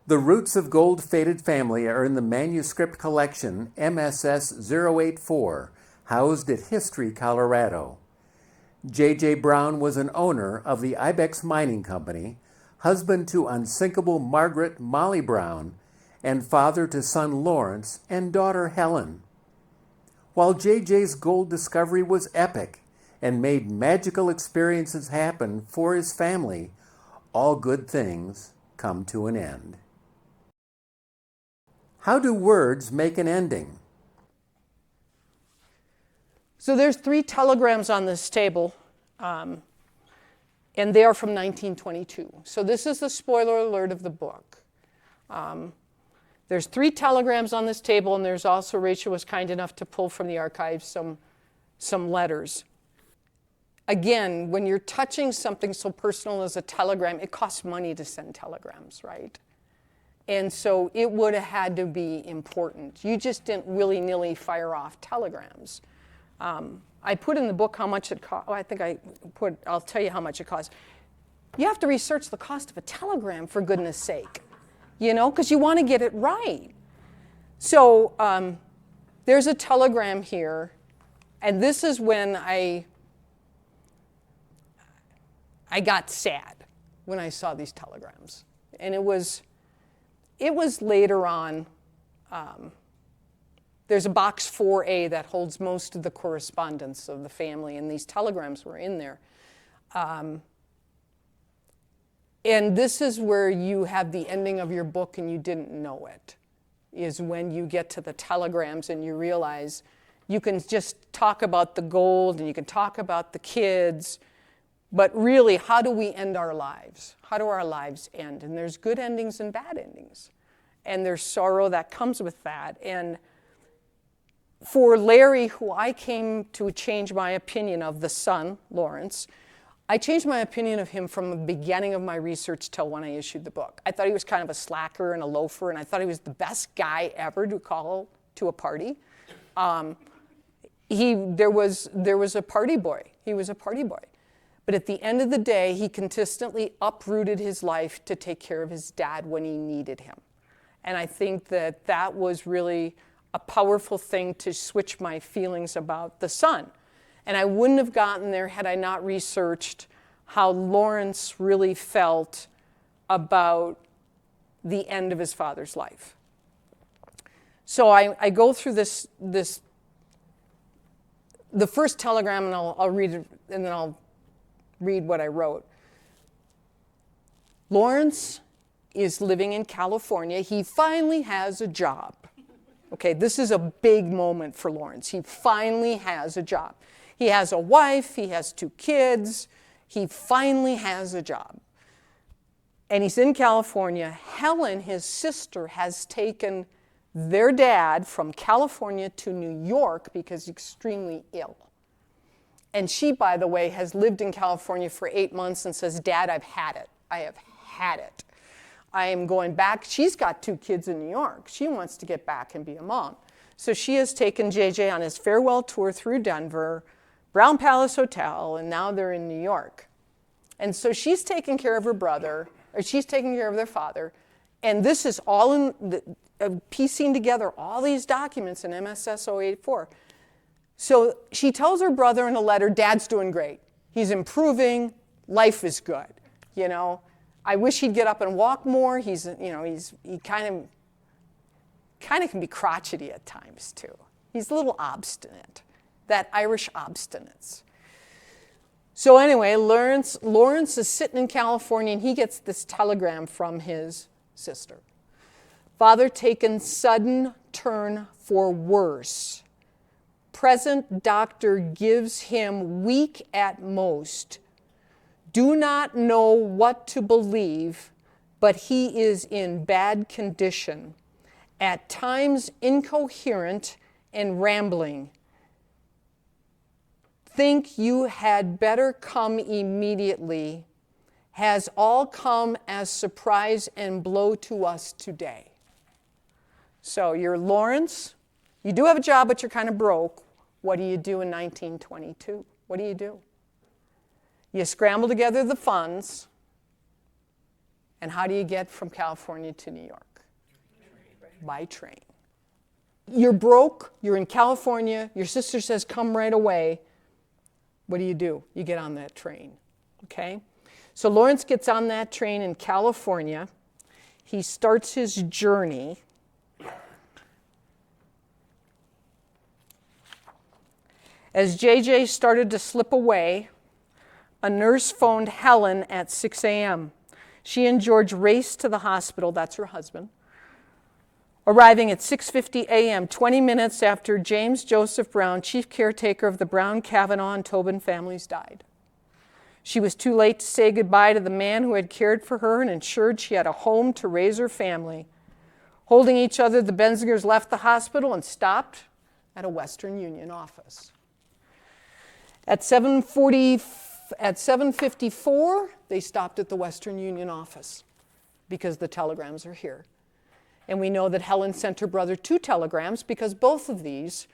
The roots of gold-faded family are in the manuscript collection MSS 084, housed at History, Colorado. J.J. Brown was an owner of the Ibex Mining Company, husband to unsinkable Margaret Molly Brown, and father to son Lawrence and daughter Helen. While J.J.'s gold discovery was epic and made magical experiences happen for his family, all good things come to an end. How do words make an ending? So there's 3 telegrams on this table, and they are from 1922. So this is the spoiler alert of the book. There's 3 telegrams on this table, and there's also, Rachel was kind enough to pull from the archives some letters. Again, when you're touching something so personal as a telegram, it costs money to send telegrams, right? And so it would have had to be important. You just didn't willy-nilly fire off telegrams. I put in the book how much it cost. Oh, I'll tell you how much it costs. You have to research the cost of a telegram, for goodness sake, because you want to get it right. So there's a telegram here, and this is when I got sad when I saw these telegrams. And it was later on. There's a box 4A that holds most of the correspondence of the family, and these telegrams were in there. And this is where you have the ending of your book and you didn't know it, is when you get to the telegrams and you realize you can just talk about the gold and you can talk about the kids, but really, how do we end our lives? How do our lives end? And there's good endings and bad endings. And there's sorrow that comes with that. And for Larry, who I came to change my opinion of, the son, Lawrence, I changed my opinion of him from the beginning of my research till when I issued the book. I thought he was kind of a slacker and a loafer, and I thought he was the best guy ever to call to a party. There was a party boy. He was a party boy. But at the end of the day, he consistently uprooted his life to take care of his dad when he needed him. And I think that was really a powerful thing to switch my feelings about the son. And I wouldn't have gotten there had I not researched how Lawrence really felt about the end of his father's life. So I go through this the first telegram, and I'll read it, and then I'll read what I wrote. Lawrence is living in California. He finally has a job. Okay, this is a big moment for Lawrence. He finally has a job. He has a wife, he has 2 kids, he finally has a job. And he's in California. Helen, his sister, has taken their dad from California to New York because he's extremely ill. And she, by the way, has lived in California for 8 months and says, Dad, I've had it. I have had it. I am going back. She's got 2 kids in New York. She wants to get back and be a mom. So she has taken JJ on his farewell tour through Denver, Brown Palace Hotel, and now they're in New York. And so she's taking care of her brother, or she's taking care of their father. And this is all in piecing together all these documents in MSS 084. So she tells her brother in a letter, Dad's doing great. He's improving. Life is good. I wish he'd get up and walk more. He kind of can be crotchety at times too. He's a little obstinate, that Irish obstinance. So anyway, Lawrence is sitting in California, and he gets this telegram from his sister. Father taken sudden turn for worse. Present doctor gives him weak at most. Do not know what to believe, but he is in bad condition, at times incoherent and rambling. Think you had better come immediately. Has all come as surprise and blow to us today. So you're Lawrence. You do have a job, but you're kind of broke. What do you do in 1922? What do? You scramble together the funds, And how do you get from California to New York? By train. You're broke, you're in California, your sister says come right away. What do? You get on that train, okay? So Lawrence gets on that train in California. He starts his journey. As JJ started to slip away, a nurse phoned Helen at 6 a.m. She and George raced to the hospital, that's her husband, arriving at 6:50 a.m., 20 minutes after James Joseph Brown, chief caretaker of the Brown, Kavanaugh, and Tobin families, died. She was too late to say goodbye to the man who had cared for her and ensured she had a home to raise her family. Holding each other, the Benzingers left the hospital and stopped at a Western Union office. At 7:54, they stopped at the Western Union office because the telegrams are here. And we know that Helen sent her brother 2 telegrams because both of these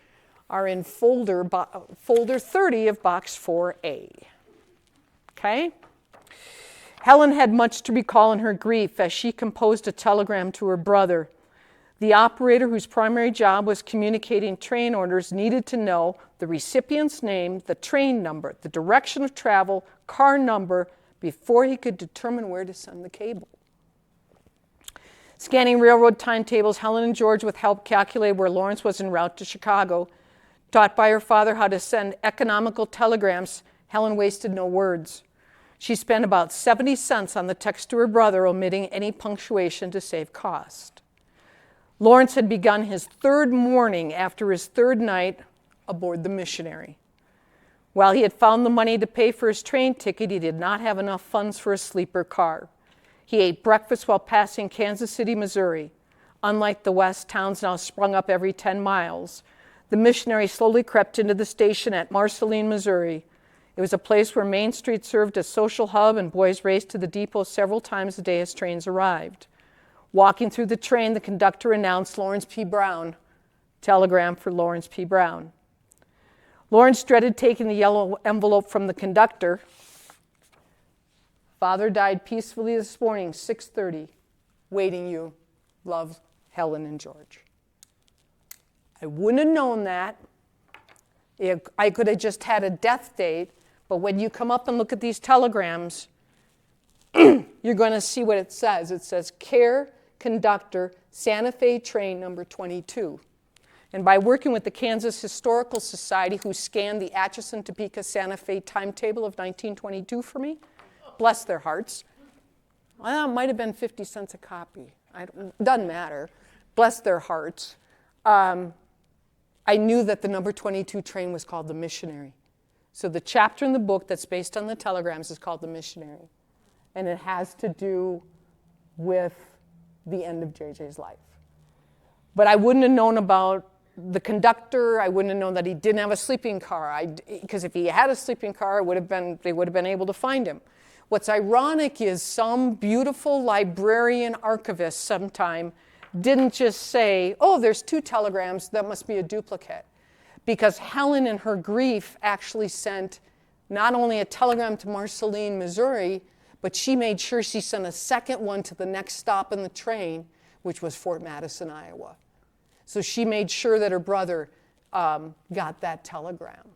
are in folder 30 of box 4A. Okay? Helen had much to recall in her grief as she composed a telegram to her brother. The operator, whose primary job was communicating train orders, needed to know the recipient's name, the train number, the direction of travel, car number, before he could determine where to send the cable. Scanning railroad timetables, Helen and George, with help, calculated where Lawrence was en route to Chicago. Taught by her father how to send economical telegrams, Helen wasted no words. She spent about 70 cents on the text to her brother, omitting any punctuation to save cost. Lawrence had begun his 3rd morning after his 3rd night aboard the Missionary. While he had found the money to pay for his train ticket, he did not have enough funds for a sleeper car. He ate breakfast while passing Kansas City, Missouri. Unlike the West, towns now sprung up every 10 miles. The Missionary slowly crept into the station at Marceline, Missouri. It was a place where Main Street served as social hub, and boys raced to the depot several times a day as trains arrived. Walking through the train, the conductor announced Lawrence P. Brown. Telegram for Lawrence P. Brown. Lawrence dreaded taking the yellow envelope from the conductor. Father died peacefully this morning, 6:30. Waiting you. Love, Helen and George. I wouldn't have known that. I could have just had a death date, but when you come up and look at these telegrams, you're going to see what it says. It says, Care Conductor, Santa Fe Train number 22. And by working with the Kansas Historical Society, who scanned the Atchison, Topeka, Santa Fe timetable of 1922 for me, bless their hearts. Well, it might have been 50 cents a copy. Doesn't matter. Bless their hearts. I knew that the number 22 train was called The Missionary. So the chapter in the book that's based on the telegrams is called The Missionary. And it has to do with the end of JJ's life. But I wouldn't have known about the conductor. I wouldn't have known that he didn't have a sleeping car. Because if he had a sleeping car, they would have been able to find him. What's ironic is some beautiful librarian archivist sometime didn't just say, oh, there's 2 telegrams, that must be a duplicate. Because Helen, in her grief, actually sent not only a telegram to Marceline, Missouri, but she made sure she sent a second one to the next stop in the train, which was Fort Madison, Iowa. So she made sure that her brother got that telegram.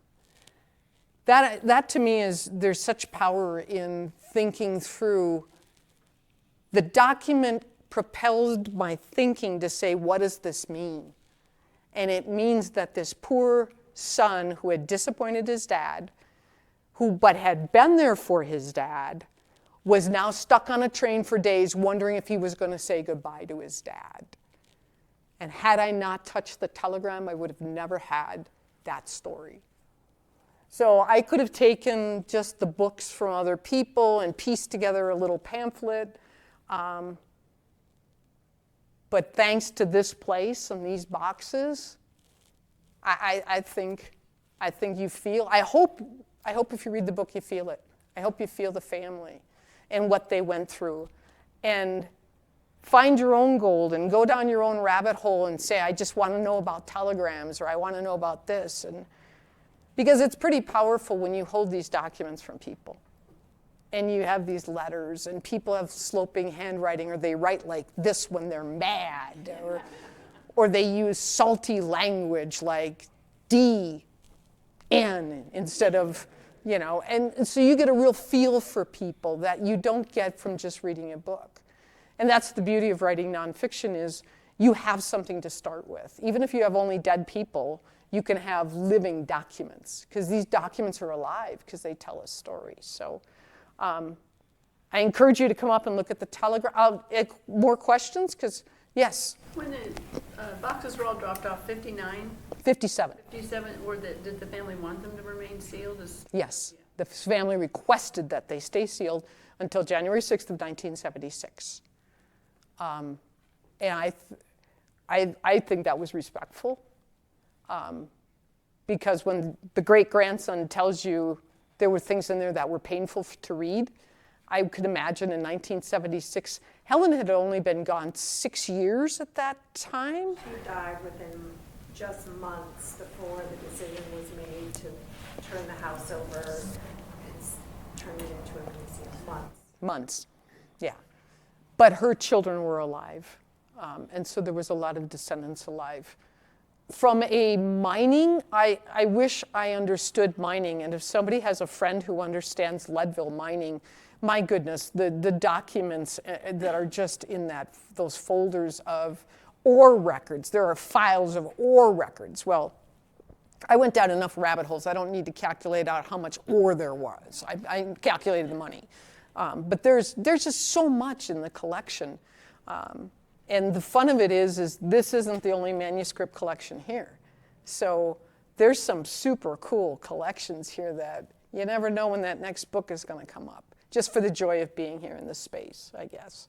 That to me there's such power in thinking through. The document propelled my thinking to say, what does this mean? And it means that this poor son who had disappointed his dad, but had been there for his dad, was now stuck on a train for days wondering if he was going to say goodbye to his dad. And had I not touched the telegram, I would have never had that story. So I could have taken just the books from other people and pieced together a little pamphlet. But thanks to this place and these boxes, I think you feel, I hope if you read the book you feel it. I hope you feel the family and what they went through. And find your own gold and go down your own rabbit hole and say, I just want to know about telegrams, or I want to know about this. And because it's pretty powerful when you hold these documents from people. and you have these letters, and people have sloping handwriting, or they write like this when they're mad, or they use salty language like D, N instead of, and so you get a real feel for people that you don't get from just reading a book. And that's the beauty of writing nonfiction is you have something to start with. Even if you have only dead people, you can have living documents because these documents are alive because they tell a story. So I encourage you to come up and look at the Telegram. More questions? Because, yes? When the boxes were all dropped off, 59, 57. 57, did the family want them to remain sealed? Yes. The family requested that they stay sealed until January 6th of 1976. And I think that was respectful. Because when the great-grandson tells you there were things in there that were painful to read, I could imagine in 1976, Helen had only been gone 6 years at that time. She died within just months before the decision was made to turn the house over and turn it into a museum. Months, yeah. But her children were alive, and so there was a lot of descendants alive. From a mining, I wish I understood mining, and if somebody has a friend who understands Leadville mining, my goodness, the documents that are just in those folders of ore records. There are files of ore records. Well, I went down enough rabbit holes. I don't need to calculate out how much ore there was. I calculated the money. But there's just so much in the collection. And the fun of it is this isn't the only manuscript collection here. So there's some super cool collections here that you never know when that next book is going to come up. Just for the joy of being here in this space, I guess.